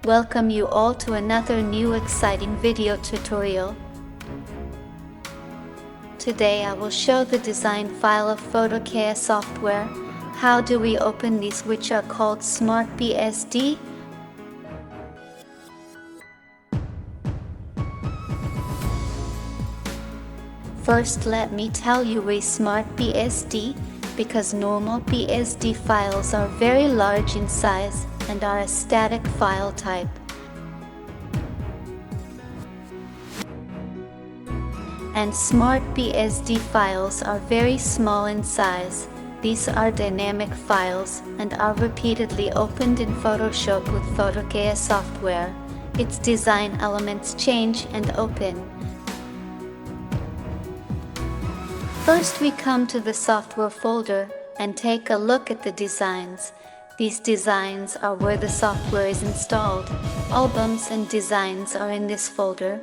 Welcome you all to another new exciting video tutorial. Today I will show the design file of PhotoKaya software. How do we open these, which are called Smart PSD? First, let me tell you why Smart PSD, because normal PSD files are very large in size and are a static file type. And Smart PSD files are very small in size. These are dynamic files and are repeatedly opened in Photoshop with PhotoKaya software. Its design elements change and open. First, we come to the software folder and take a look at the designs. These designs are where the software is installed. Albums and designs are in this folder.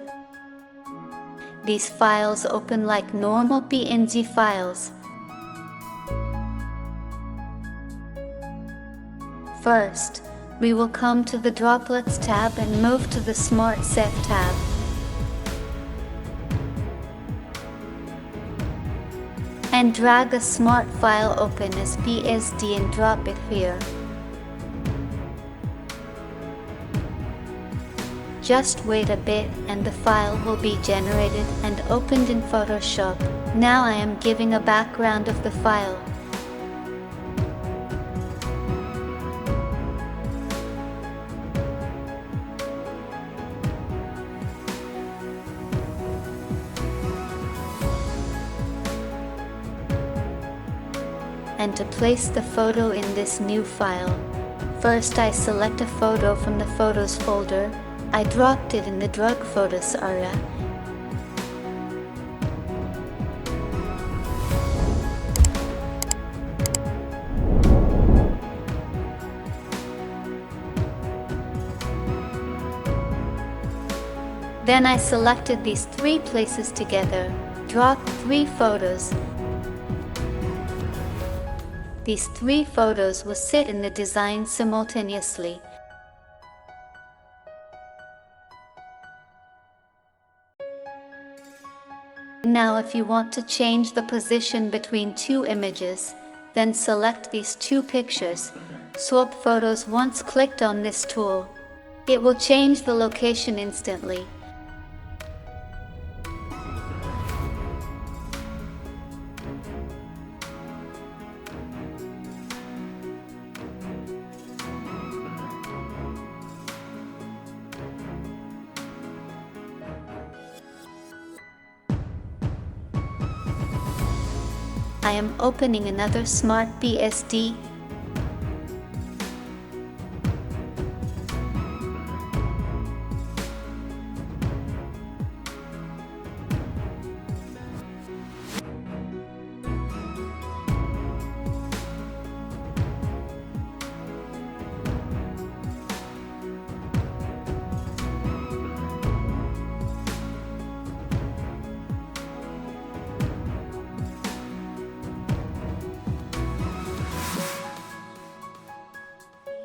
These files open like normal PNG files. First, we will come to the Droplets tab and move to the Smart Set tab. And drag a smart file open as PSD and drop it here. Just wait a bit and the file will be generated and opened in Photoshop. Now I am giving a background of the file. And to place the photo in this new file, first I select a photo from the Photos folder. I dropped it in the Drug Photos area. Then I selected these three places together, dropped 3 photos. These 3 photos will sit in the design simultaneously. Now if you want to change the position between 2 images, then select these 2 pictures. Swap photos once clicked on this tool. It will change the location instantly. I am opening another Smart PSD.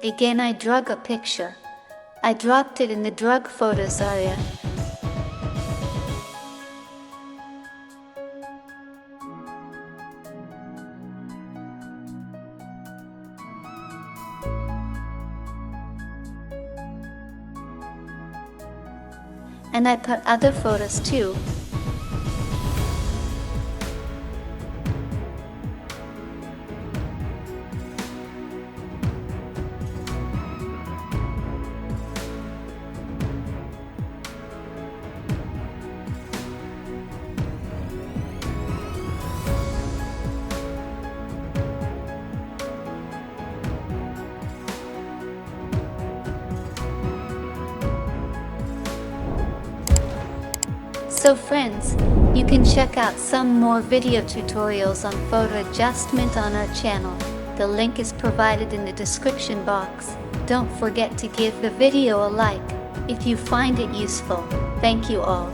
Again I drag a picture. I dropped it in the Drug Photos area. And I put other photos too. So friends, you can check out some more video tutorials on photo adjustment on our channel. The link is provided in the description box. Don't forget to give the video a like if you find it useful. Thank you all.